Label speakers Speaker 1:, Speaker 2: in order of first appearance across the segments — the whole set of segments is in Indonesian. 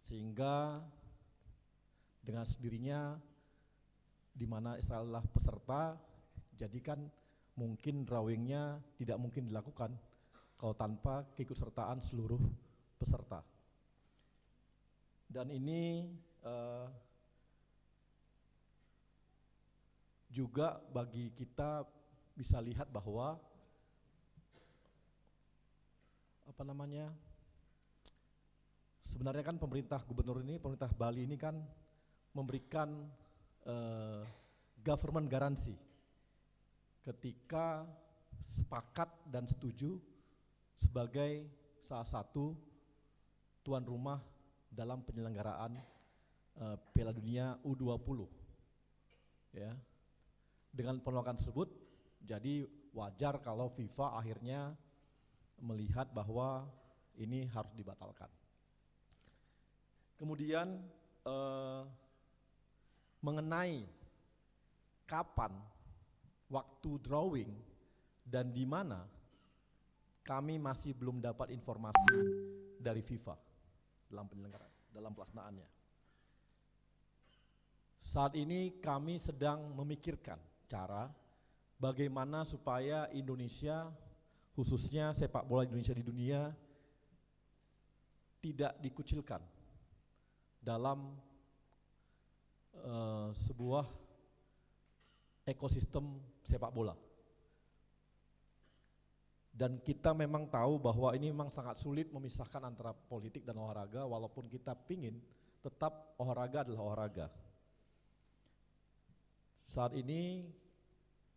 Speaker 1: Sehingga dengan sendirinya di mana Israel adalah peserta, jadikan mungkin drawingnya tidak mungkin dilakukan kalau tanpa keikutsertaan seluruh peserta. Dan ini juga bagi kita bisa lihat bahwa sebenarnya kan pemerintah Bali ini kan memberikan government garansi ketika sepakat dan setuju sebagai salah satu tuan rumah dalam penyelenggaraan Piala Dunia U20. Ya. Dengan penolakan tersebut, jadi wajar kalau FIFA akhirnya melihat bahwa ini harus dibatalkan. Kemudian mengenai kapan waktu drawing dan di mana, kami masih belum dapat informasi dari FIFA dalam penyelenggaraan, dalam pelaksanaannya. Saat ini kami sedang memikirkan cara bagaimana supaya Indonesia, khususnya sepak bola Indonesia di dunia, tidak dikucilkan dalam sebuah ekosistem sepak bola. Dan kita memang tahu bahwa ini memang sangat sulit memisahkan antara politik dan olahraga, walaupun kita pingin tetap olahraga adalah olahraga. Saat ini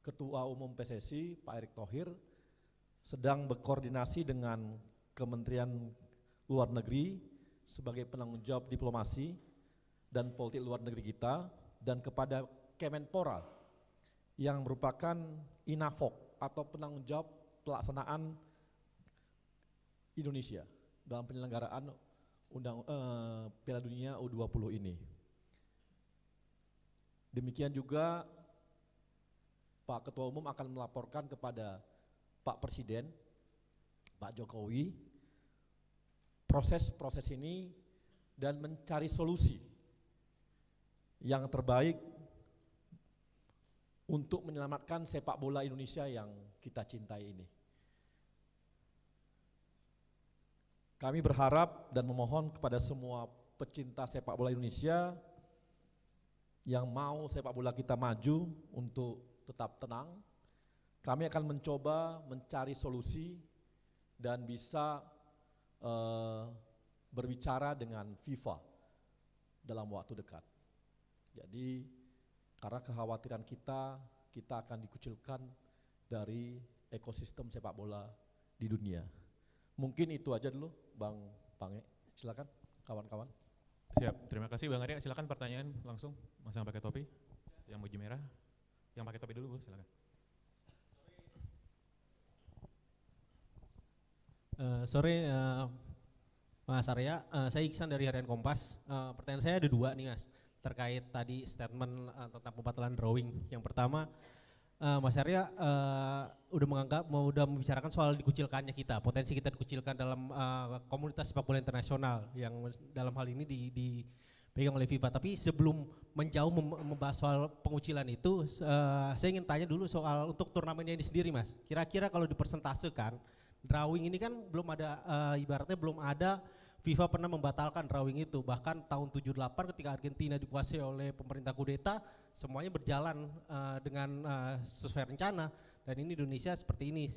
Speaker 1: Ketua Umum PSSI Pak Erick Thohir sedang berkoordinasi dengan Kementerian Luar Negeri sebagai penanggung jawab diplomasi dan politik luar negeri kita, dan kepada Kemenpora yang merupakan INAVOG atau penanggung jawab pelaksanaan Indonesia dalam penyelenggaraan Piala Dunia U20 ini. Demikian juga Pak Ketua Umum akan melaporkan kepada Pak Presiden, Pak Jokowi, proses ini dan mencari solusi yang terbaik untuk menyelamatkan sepak bola Indonesia yang kita cintai ini. Kami berharap dan memohon kepada semua pecinta sepak bola Indonesia yang mau sepak bola kita maju untuk tetap tenang. Kami akan mencoba mencari solusi dan bisa berbicara dengan FIFA dalam waktu dekat. Jadi karena kekhawatiran kita akan dikucilkan dari ekosistem sepak bola di dunia. Mungkin itu aja dulu, Bang Pange. Silakan kawan-kawan.
Speaker 2: Siap, terima kasih Bang Arya. Silakan pertanyaan langsung, Mas yang pakai topi, yang baju merah, yang pakai topi dulu Bu, silakan.
Speaker 3: Sore Mas Arya, saya Iksan dari Harian Kompas. Pertanyaan saya ada dua nih Mas, terkait tadi statement tentang pembatalan drawing. Yang pertama, Mas Arya udah membicarakan soal dikucilkannya kita, potensi kita dikucilkan dalam komunitas sepak bola internasional yang dalam hal ini dipegang oleh FIFA. Tapi sebelum menjauh membahas soal pengucilan itu, saya ingin tanya dulu soal untuk turnamennya ini sendiri Mas. Kira-kira kalau dipersentasekan, drawing ini kan belum ada, ibaratnya belum ada FIFA pernah membatalkan drawing itu. Bahkan tahun 78 ketika Argentina dikuasai oleh pemerintah kudeta, semuanya berjalan dengan sesuai rencana. Dan ini Indonesia seperti ini.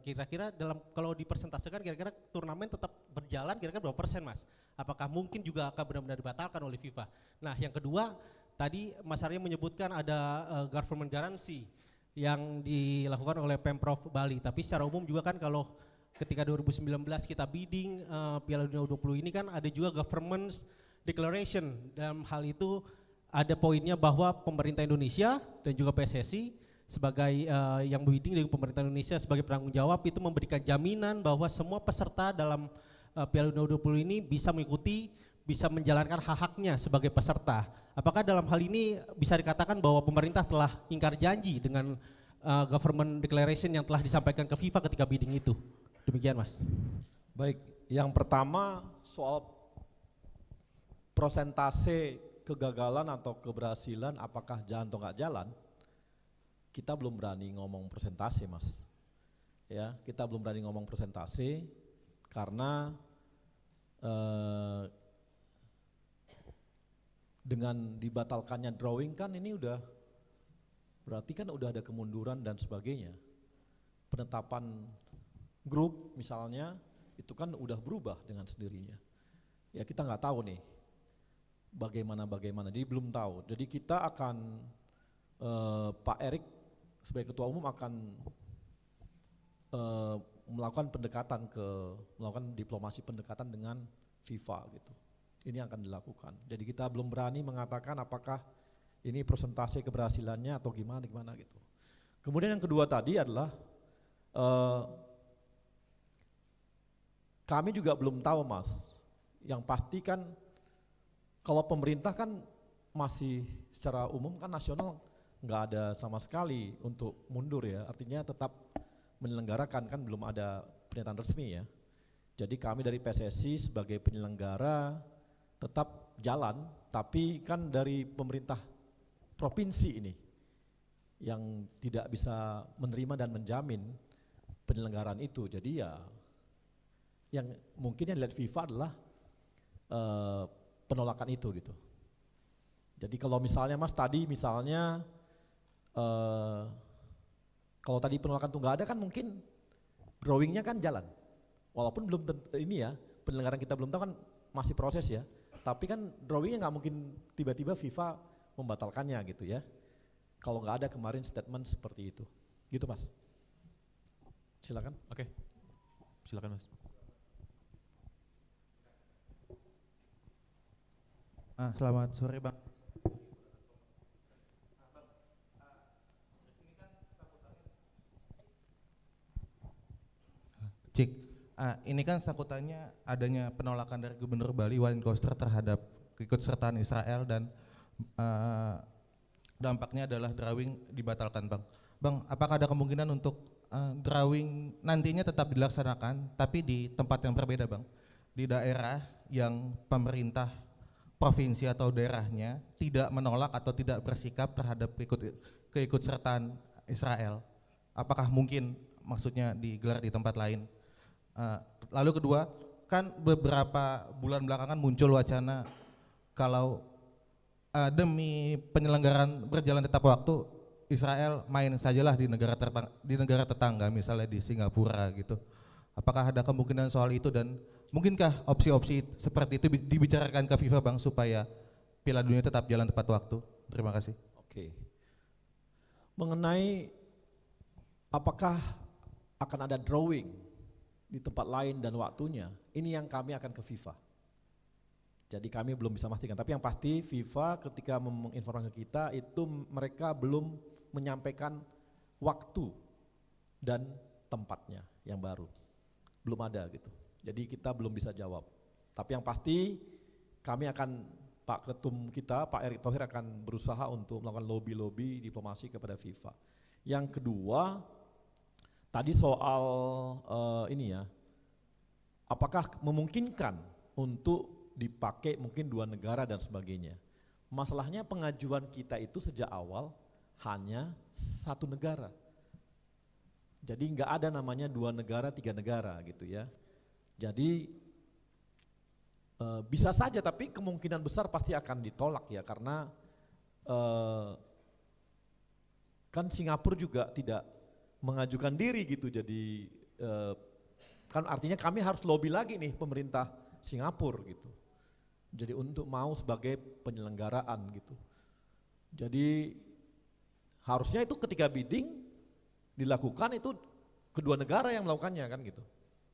Speaker 3: Kira-kira kalau dipersentasekan, kira-kira turnamen tetap berjalan kira-kira berapa persen Mas? Apakah mungkin juga akan benar-benar dibatalkan oleh FIFA? Nah yang kedua, tadi Mas Arya menyebutkan ada government garansi yang dilakukan oleh Pemprov Bali. Tapi secara umum juga kan kalau ketika 2019 kita bidding Piala Dunia U20 ini kan ada juga government declaration. Dalam hal itu ada poinnya bahwa pemerintah Indonesia dan juga PSSI sebagai yang bidding dari pemerintah Indonesia sebagai penanggung jawab itu memberikan jaminan bahwa semua peserta dalam Piala Dunia U20 ini bisa mengikuti, bisa menjalankan hak-haknya sebagai peserta. Apakah dalam hal ini bisa dikatakan bahwa pemerintah telah ingkar janji dengan government declaration yang telah disampaikan ke FIFA ketika bidding itu? Demikian Mas.
Speaker 1: Baik, yang pertama soal prosentase kegagalan atau keberhasilan apakah jalan atau nggak jalan, kita belum berani ngomong persentase, Mas. Ya, kita belum berani ngomong persentase karena dengan dibatalkannya drawing kan ini udah berarti kan udah ada kemunduran dan sebagainya. Penetapan grup misalnya itu kan udah berubah dengan sendirinya. Ya kita nggak tahu nih bagaimana, jadi belum tahu. Jadi kita akan Pak Erik sebagai ketua umum akan melakukan diplomasi pendekatan dengan FIFA gitu. Ini akan dilakukan. Jadi kita belum berani mengatakan apakah ini persentase keberhasilannya atau gimana gitu. Kemudian yang kedua tadi adalah kami juga belum tahu, Mas. Yang pasti kan kalau pemerintah kan masih secara umum kan nasional nggak ada sama sekali untuk mundur ya. Artinya tetap menyelenggarakan, kan belum ada pernyataan resmi ya. Jadi kami dari PSSI sebagai penyelenggara tetap jalan, tapi kan dari pemerintah provinsi ini yang tidak bisa menerima dan menjamin penyelenggaraan itu. Jadi ya yang mungkin yang dilihat FIFA adalah penolakan itu gitu. Jadi kalau misalnya Mas tadi misalnya kalau tadi penolakan itu nggak ada kan mungkin drawingnya kan jalan. Walaupun belum ini ya, penyelenggaraan kita belum tahu kan masih proses ya. Tapi kan drawingnya nggak mungkin tiba-tiba FIFA membatalkannya gitu ya. Kalau nggak ada kemarin statement seperti itu. Gitu Mas. Silakan.
Speaker 2: Oke, silakan Mas.
Speaker 4: Selamat sore Bang. Cik, ini kan sambutannya adanya penolakan dari Gubernur Bali Wayan Koster terhadap keikutsertaan Israel dan dampaknya adalah drawing dibatalkan Bang. Bang, apakah ada kemungkinan untuk drawing nantinya tetap dilaksanakan tapi di tempat yang berbeda Bang? Di daerah yang pemerintah provinsi atau daerahnya tidak menolak atau tidak bersikap terhadap keikutsertaan Israel. Apakah mungkin maksudnya digelar di tempat lain? Lalu kedua, kan beberapa bulan belakangan muncul wacana kalau demi penyelenggaraan berjalan tetap waktu Israel main sajalah di negara tetangga misalnya di Singapura gitu. Apakah ada kemungkinan soal itu dan mungkinkah opsi-opsi seperti itu dibicarakan ke FIFA Bang supaya Piala Dunia tetap jalan tepat waktu? Terima kasih.
Speaker 1: Oke. Mengenai apakah akan ada drawing di tempat lain dan waktunya, ini yang kami akan ke FIFA. Jadi kami belum bisa memastikan, tapi yang pasti FIFA ketika menginformasikan kita itu mereka belum menyampaikan waktu dan tempatnya yang baru. Belum ada gitu. Jadi kita belum bisa jawab. Tapi yang pasti kami akan, Pak Ketum kita, Pak Erick Thohir akan berusaha untuk melakukan lobby-lobby diplomasi kepada FIFA. Yang kedua, tadi soal ini ya, apakah memungkinkan untuk dipakai mungkin dua negara dan sebagainya. Masalahnya pengajuan kita itu sejak awal hanya satu negara. Jadi nggak ada namanya dua negara, tiga negara gitu ya. Jadi bisa saja tapi kemungkinan besar pasti akan ditolak ya karena kan Singapura juga tidak mengajukan diri gitu. Jadi kan artinya kami harus lobby lagi nih pemerintah Singapura gitu. Jadi untuk mau sebagai penyelenggaraan gitu. Jadi harusnya itu ketika bidding dilakukan itu kedua negara yang melakukannya kan gitu.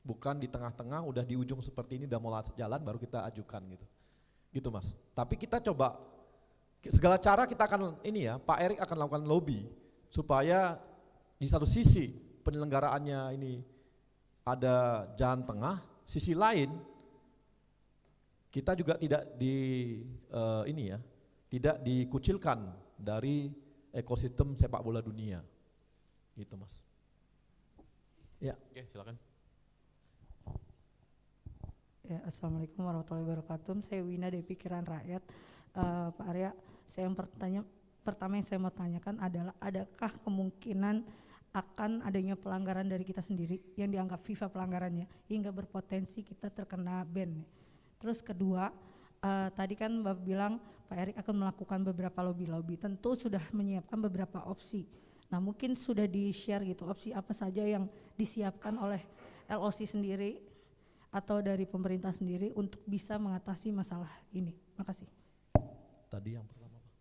Speaker 1: Bukan di tengah-tengah udah di ujung seperti ini udah mau jalan baru kita ajukan gitu. Gitu Mas. Tapi kita coba segala cara kita akan ini ya, Pak Erik akan lakukan lobby supaya di satu sisi penyelenggaraannya ini ada jalan tengah, sisi lain kita juga tidak tidak dikucilkan dari ekosistem sepak bola dunia. Gitu Mas. Ya.
Speaker 2: Oke, silakan.
Speaker 5: Ya, Assalamualaikum warahmatullahi wabarakatuh. Saya Wina dari Pikiran Rakyat. Pak Arya, saya yang pertama yang saya mau tanyakan adalah adakah kemungkinan akan adanya pelanggaran dari kita sendiri yang dianggap FIFA pelanggarannya hingga berpotensi kita terkena ban. Terus kedua, tadi kan Bapak bilang Pak Erik akan melakukan beberapa lobby-lobby, tentu sudah menyiapkan beberapa opsi. Nah mungkin sudah di-share gitu opsi apa saja yang disiapkan oleh LOC sendiri atau dari pemerintah sendiri untuk bisa mengatasi masalah ini. Makasih.
Speaker 1: Tadi yang pertama Pak.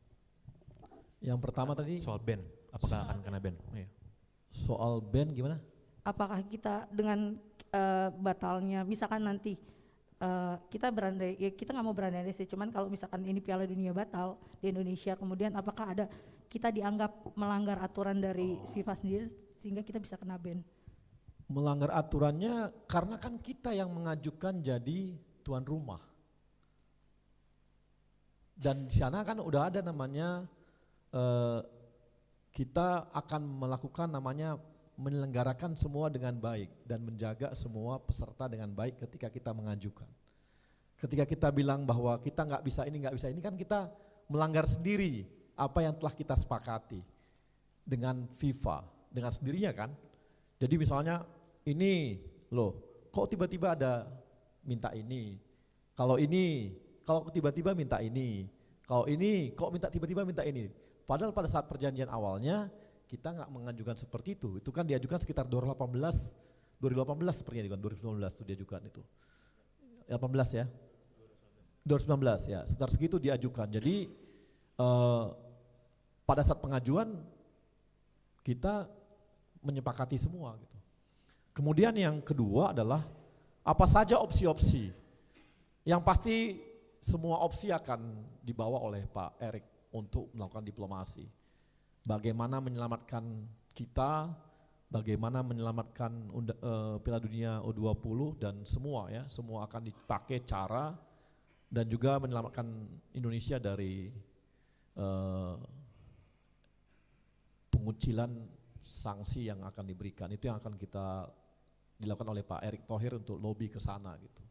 Speaker 1: Yang pertama tadi
Speaker 2: Soal ban, apakah akan kena ban? Iya.
Speaker 1: soal ban gimana?
Speaker 5: Apakah kita dengan batalnya, misalkan nanti kita berandai, ya kita nggak mau berandai sih, cuman kalau misalkan ini Piala Dunia batal di Indonesia, kemudian apakah ada kita dianggap melanggar aturan dari FIFA sendiri sehingga kita bisa kena ban?
Speaker 1: Melanggar aturannya karena kan kita yang mengajukan jadi tuan rumah. Dan di sana kan udah ada namanya kita akan melakukan namanya menyelenggarakan semua dengan baik dan menjaga semua peserta dengan baik ketika kita mengajukan. Ketika kita bilang bahwa kita nggak bisa ini kan kita melanggar sendiri apa yang telah kita sepakati dengan FIFA, dengan sendirinya kan. Jadi misalnya ini loh, kok tiba-tiba ada minta ini, kalau tiba-tiba minta ini, kalau ini kok minta tiba-tiba minta ini. Padahal pada saat perjanjian awalnya kita nggak mengajukan seperti itu kan diajukan sekitar 2018 sepertinya, 2019 itu diajukan itu. 18 ya? 2019 ya, sekitar segitu diajukan. Jadi pada saat pengajuan kita menyepakati semua gitu. Kemudian yang kedua adalah apa saja opsi-opsi. Yang pasti semua opsi akan dibawa oleh Pak Erik untuk melakukan diplomasi. Bagaimana menyelamatkan kita, bagaimana menyelamatkan Piala Dunia U20 dan semua ya, semua akan dipakai cara dan juga menyelamatkan Indonesia dari pengucilan sanksi yang akan diberikan. Itu yang akan kita dilakukan oleh Pak Erick Thohir untuk lobby ke sana gitu.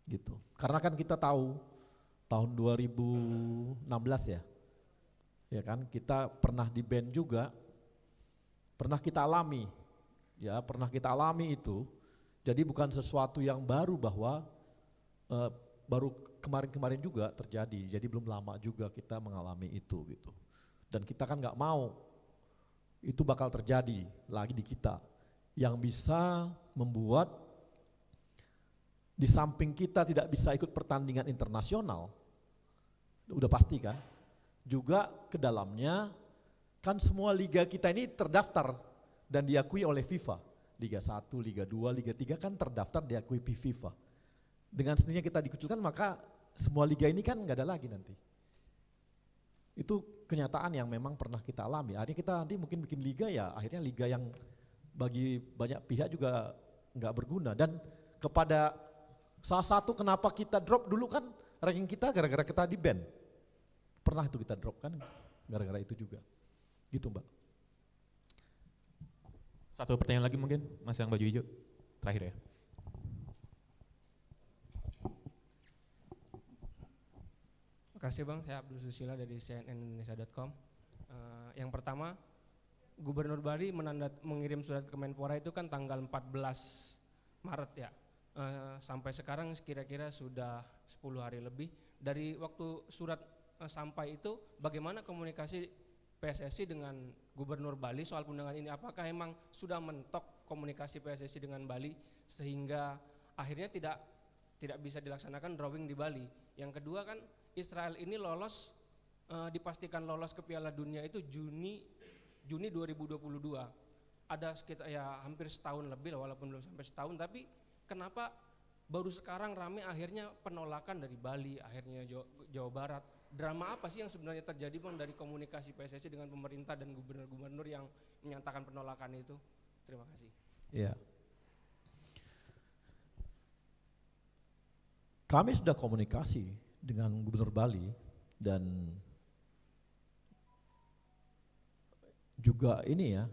Speaker 1: Gitu. Karena kan kita tahu tahun 2016 ya kan kita pernah di ban juga, pernah kita alami itu. Jadi bukan sesuatu yang baru bahwa baru kemarin-kemarin juga terjadi. Jadi belum lama juga kita mengalami itu gitu. Dan kita kan nggak mau itu bakal terjadi lagi di kita, yang bisa membuat di samping kita tidak bisa ikut pertandingan internasional, udah pasti kan, juga ke dalamnya kan semua liga kita ini terdaftar dan diakui oleh FIFA. Liga 1, Liga 2, Liga 3 kan terdaftar diakui FIFA. Dengan sendirinya kita dikucilkan, maka semua liga ini kan nggak ada lagi nanti. Itu kenyataan yang memang pernah kita alami. Akhirnya kita nanti mungkin bikin liga ya, akhirnya liga yang bagi banyak pihak juga nggak berguna. Dan kepada salah satu kenapa kita drop dulu kan ranking kita gara-gara kita di ban. Pernah itu kita drop kan gara-gara itu juga. Gitu Mbak.
Speaker 2: Satu pertanyaan lagi mungkin, Mas yang baju hijau, terakhir ya.
Speaker 6: Makasih Bang, saya Abdul Susila dari cnnindonesia.com. Yang pertama, Gubernur Bali mengirim surat ke Menpora itu kan tanggal 14 Maret ya. Sampai sekarang kira-kira sudah 10 hari lebih. Dari waktu surat sampai itu, bagaimana komunikasi PSSI dengan Gubernur Bali soal undangan ini? Apakah emang sudah mentok komunikasi PSSI dengan Bali sehingga akhirnya tidak bisa dilaksanakan drawing di Bali? Yang kedua kan Israel ini lolos, dipastikan lolos ke Piala Dunia itu Juni 2022. Ada sekitar ya hampir setahun lebih walaupun belum sampai setahun, tapi kenapa baru sekarang rame akhirnya penolakan dari Bali, akhirnya Jawa Barat? Drama apa sih yang sebenarnya terjadi Bang dari komunikasi PSSI dengan pemerintah dan gubernur-gubernur yang menyatakan penolakan itu? Terima kasih.
Speaker 1: Iya. Kami sudah komunikasi dengan Gubernur Bali dan juga ini ya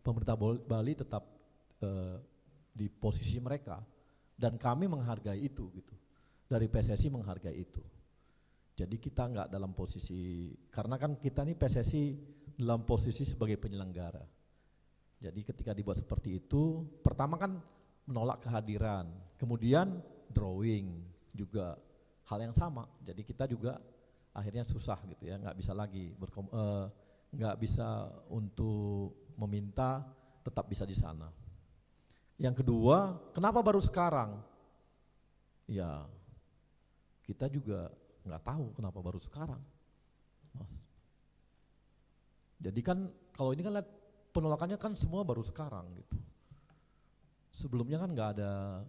Speaker 1: pemerintah Bali tetap di posisi mereka Dan kami menghargai itu gitu. Dari PSSI menghargai itu. Jadi kita nggak dalam posisi, karena kan kita nih PSSI dalam posisi sebagai penyelenggara. Jadi ketika dibuat seperti itu, pertama kan menolak kehadiran, kemudian drawing juga hal yang sama. Jadi kita juga akhirnya susah gitu ya, nggak bisa lagi nggak bisa untuk meminta, tetap bisa di sana. Yang kedua, kenapa baru sekarang? Ya, kita juga nggak tahu kenapa baru sekarang, Mas. Jadi kan kalau ini kan lihat penolakannya kan semua baru sekarang gitu. Sebelumnya kan nggak ada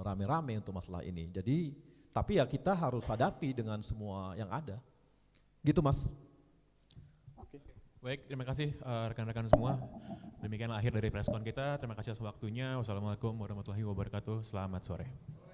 Speaker 1: rame-rame untuk masalah ini. Jadi, tapi ya kita harus hadapi dengan semua yang ada. Gitu, Mas.
Speaker 2: Baik, terima kasih rekan-rekan semua. Demikian akhir dari preskon kita. Terima kasih atas waktunya. Wassalamualaikum warahmatullahi wabarakatuh. Selamat sore.